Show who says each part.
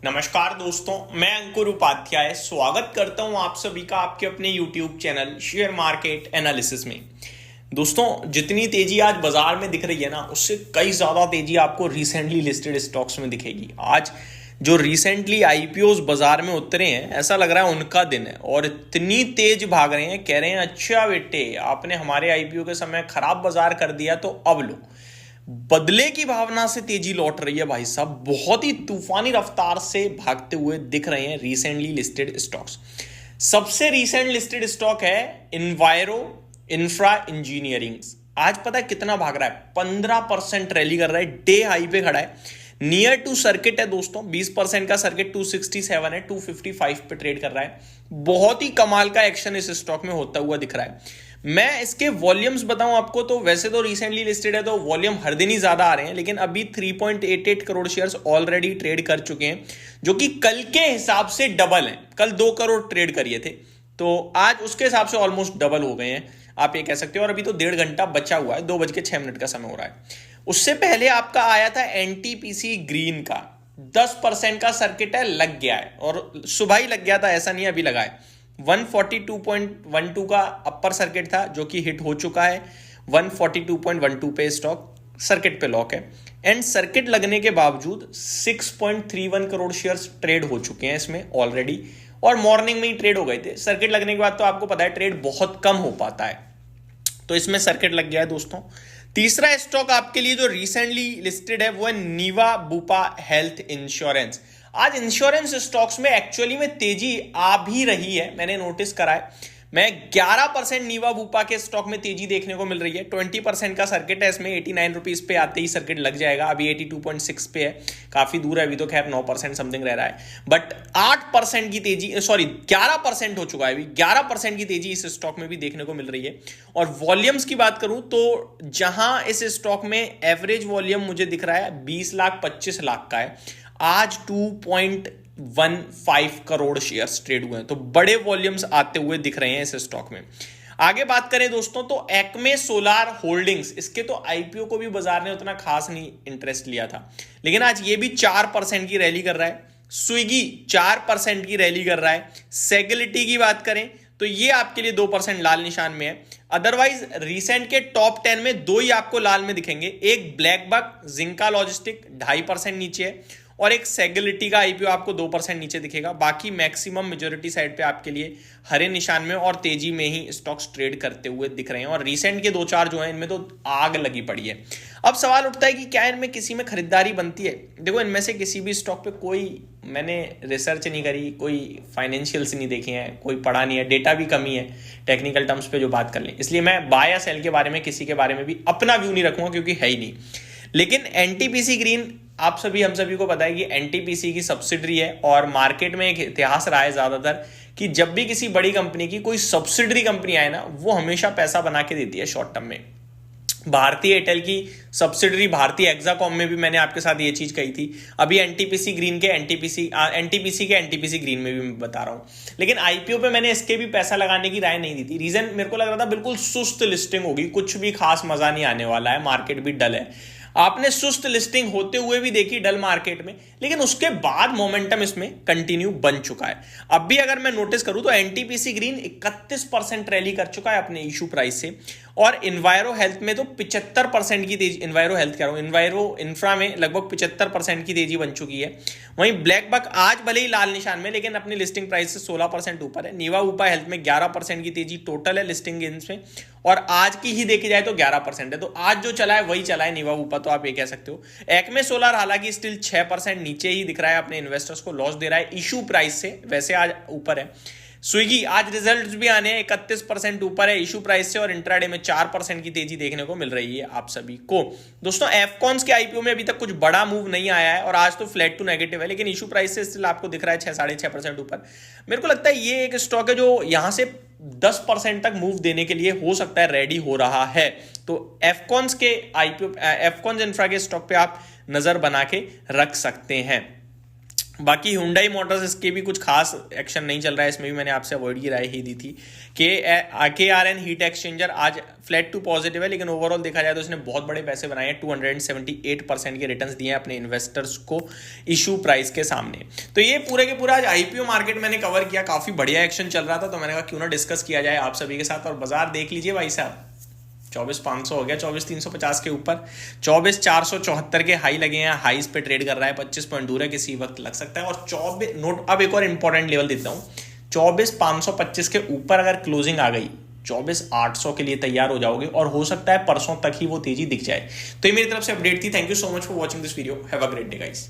Speaker 1: नमस्कार दोस्तों, मैं अंकुर उपाध्याय स्वागत करता हूं आप सभी का आपके अपने YouTube channel share market analysis में। दोस्तों, जितनी तेजी आज बाजार में दिख रही है ना, उससे कई ज्यादा तेजी आपको रिसेंटली लिस्टेड स्टॉक्स में दिखेगी। आज जो रिसेंटली आईपीओस बाजार में उतरे हैं, ऐसा लग रहा है उनका दिन है और इतनी तेज भाग रहे हैं, कह रहे हैं अच्छा बेटे आपने हमारे आईपीओ के समय खराब बाजार कर दिया तो अब लो। बदले की भावना से तेजी लौट रही है भाई साहब, बहुत ही तूफानी रफ्तार से भागते हुए दिख रहे हैं रिसेंटली लिस्टेड स्टॉक्स। सबसे रिसेंट लिस्टेड स्टॉक है इन्वायरो इंफ्रा इंजीनियरिंग। आज पता है कितना भाग रहा है? 15% रैली कर रहा है, डे हाई पे खड़ा है, नियर टू सर्किट है दोस्तों। 20% का सर्किट 267 है, 255 पे ट्रेड कर रहा है। बहुत ही कमाल का एक्शन इस स्टॉक में होता हुआ दिख रहा है। मैं इसके वॉल्यूम्स बताऊं आपको तो वैसे तो रिसेंटली लिस्टेड है तो वॉल्यूम हर दिन ही ज्यादा आ रहे हैं, लेकिन अभी 3.88 करोड़ शेयर्स ऑलरेडी ट्रेड कर चुके हैं, जो कि कल के हिसाब से डबल है। कल 2 करोड़ ट्रेड करिए थे तो आज उसके हिसाब से ऑलमोस्ट डबल हो गए हैं, आप ये कह सकते हो। और अभी तो 1.5 घंटा बचा हुआ है, 2:06 का समय हो रहा है। उससे पहले आपका आया था एनटीपीसी ग्रीन का 10% का सर्किट है, लग गया है और सुबह ही लग गया था, ऐसा नहीं अभी लगा है। 142.12 का अपर सर्किट था जो कि हिट हो चुका है। 142.12 पे स्टॉक सर्किट पे लॉक है एंड सर्किट लगने के बावजूद 6.31 करोड़ शेयर्स ट्रेड हो चुके हैं इसमें ऑलरेडी, और मॉर्निंग में ही ट्रेड हो गए थे। सर्किट लगने के बाद तो आपको पता है ट्रेड बहुत कम हो पाता है, तो इसमें सर्किट लग गया है दोस्तों। तीसरा स्टॉक आपके लिए जो रिसेंटली लिस्टेड है वो है नीवा बुपा हेल्थ इंश्योरेंस। आज इंश्योरेंस स्टॉक्स में एक्चुअली में तेजी आ भी रही है, मैंने नोटिस करा है। मैं 11% नीवा बुपा के स्टॉक में तेजी देखने को मिल रही है। 20% का सर्किट है इसमें, 89 रुपीज पे आते ही सर्किट लग जाएगा। अभी 82.6 पे है, काफी दूर है अभी तो, खैर 9% समथिंग रह रहा है। बट 8% की तेजी, सॉरी 11% हो चुका है अभी, 11% की तेजी इस स्टॉक में भी देखने को मिल रही है। और वॉल्यूम्स की बात करूं तो जहां इस स्टॉक में एवरेज वॉल्यूम मुझे दिख रहा है 20 लाख 25 लाख का है, आज 2.15 करोड़ शेयर्स ट्रेड हुए हैं, तो बड़े वॉल्यूम्स आते हुए दिख रहे हैं इस स्टॉक में। आगे बात करें दोस्तों तो एक्मे सोलार होल्डिंग्स, इसके तो आईपीओ को भी बाजार ने उतना खास नहीं इंटरेस्ट लिया था, लेकिन आज ये भी 4% की रैली कर रहा है। स्विगी 4% की रैली कर रहा है। सेगलिटी की बात करें तो ये आपके लिए 2% लाल निशान में है। अदरवाइज रिसेंट के टॉप 10 में 2 ही आपको लाल में दिखेंगे, एक ब्लैक बक जिंका लॉजिस्टिक 2.5% नीचे है और एक सेगलिटी का आईपीओ आपको 2% नीचे दिखेगा। बाकी मैक्सिमम मेजोरिटी साइड पे आपके लिए हरे निशान में और तेजी में ही स्टॉक्स ट्रेड करते हुए दिख रहे हैं। और रिसेंट के 2-4 जो हैं इनमें तो आग लगी पड़ी है। अब सवाल उठता है कि क्या इनमें किसी में खरीदारी बनती है? देखो, इनमें से किसी भी स्टॉक पे कोई मैंने रिसर्च नहीं करी, कोई फाइनेंशियल्स नहीं देखे हैं, कोई पढ़ा नहीं है, डेटा भी कमी है टेक्निकल टर्म्स पे जो बात कर लें, इसलिए मैं बाय या सेल के बारे में किसी के बारे में भी अपना व्यू नहीं रखूंगा क्योंकि है ही नहीं। लेकिन एनटीपीसी ग्रीन, आप सभी हम सभी को पता है कि एनटीपीसी की सब्सिडरी है और मार्केट में एक इतिहास रहा है ज्यादातर कि जब भी किसी बड़ी कंपनी की कोई सब्सिडरी कंपनी आए ना, वो हमेशा पैसा बना के देती है शॉर्ट टर्म में। भारतीय एयरटेल की सब्सिडरी भारतीय एक्साकॉम में भी मैंने आपके साथ ये चीज कही थी। अभी एनटीपीसी के एनटीपीसी ग्रीन में भी मैं बता रहा हूं। लेकिन आईपीओ पे मैंने इसके भी पैसा लगाने की राय नहीं दी थी। रीजन मेरे को लग रहा था बिल्कुल सुस्त लिस्टिंग होगी, कुछ भी खास मजा नहीं आने वाला है, मार्केट भी डल है। आपने सुस्त लिस्टिंग होते हुए भी देखी डल मार्केट में, लेकिन उसके बाद मोमेंटम इसमें कंटिन्यू बन चुका है। अब भी अगर मैं नोटिस करूं तो एनटीपीसी ग्रीन 31% रैली कर चुका है अपने इशू प्राइस से, और इन्वायरो हेल्थ में तो 75% की तेजी, इन्वायरो हेल्थ कह रहा हूं, इन्वायरो इंफ्रा में लगभग 75% की तेजी बन चुकी है। वहीं ब्लैक बक आज भले ही लाल निशान में, लेकिन अपनी लिस्टिंग प्राइस से 16% ऊपर है। नीवा उपा हेल्थ में 11% की तेजी टोटल है लिस्टिंग गेन्स में, और आज की ही देखी जाए तो 11% है। तो आज जो चला है वही चला है नीवा उपा, तो आप ये कह सकते हो। एक्मे सोलर हालांकि स्टिल 6% नीचे ही दिख रहा है, अपने इन्वेस्टर्स को लॉस दे रहा है इशू प्राइस से, वैसे आज ऊपर है। स्विगी आज रिजल्ट्स भी आने हैं, 31% ऊपर है इशू प्राइस से, और इंट्राडे में 4% की तेजी देखने को मिल रही है आप सभी को। दोस्तों, एफकॉन्स के आईपीओ में अभी तक कुछ बड़ा मूव नहीं आया है और आज तो फ्लैट टू नेगेटिव है, लेकिन इशू प्राइस से स्टिल आपको दिख रहा है 6-6.5% ऊपर। मेरे को लगता है ये एक स्टॉक है जो यहां से 10% तक मूव देने के लिए हो सकता है रेडी हो रहा है। तो एफकॉन्स के आईपीओ, एफकॉन्स इंफ्रा के स्टॉक पे आप नजर बना के रख सकते हैं। बाकी Hyundai मोटर्स इसके भी कुछ खास एक्शन नहीं चल रहा है, इसमें भी मैंने आपसे अवॉइड की राय ही दी थी। KRN हीट एक्सचेंजर आज फ्लैट टू पॉजिटिव है, लेकिन ओवरऑल देखा जाए तो इसने बहुत बड़े पैसे बनाए हैं, 278% के रिटर्न्स दिए हैं अपने इन्वेस्टर्स को इशू प्राइस के सामने। तो ये पूरे के पूरा आज आईपीओ मार्केट मैंने कवर किया, काफी बढ़िया एक्शन चल रहा था, तो मैंने कहा क्यों ना डिस्कस किया जाए आप सभी के साथ। और बाजार देख लीजिए भाई साहब, 24,500 हो गया, 24,350 के ऊपर, 24,474 के हाई लगे हैं, हाईज पे ट्रेड कर रहा है, 25 पॉइंट दूर है, किसी वक्त लग सकता है। और 24 नोट, अब एक और इंपॉर्टेंट लेवल देता हूं, 24,525 के ऊपर अगर क्लोजिंग आ गई 24,800 के लिए तैयार हो जाओगे, और हो सकता है परसों तक ही वो तेजी दिख जाए। तो ये मेरी तरफ से अपडेट थी। Thank you so much for watching this video. Have a great day guys.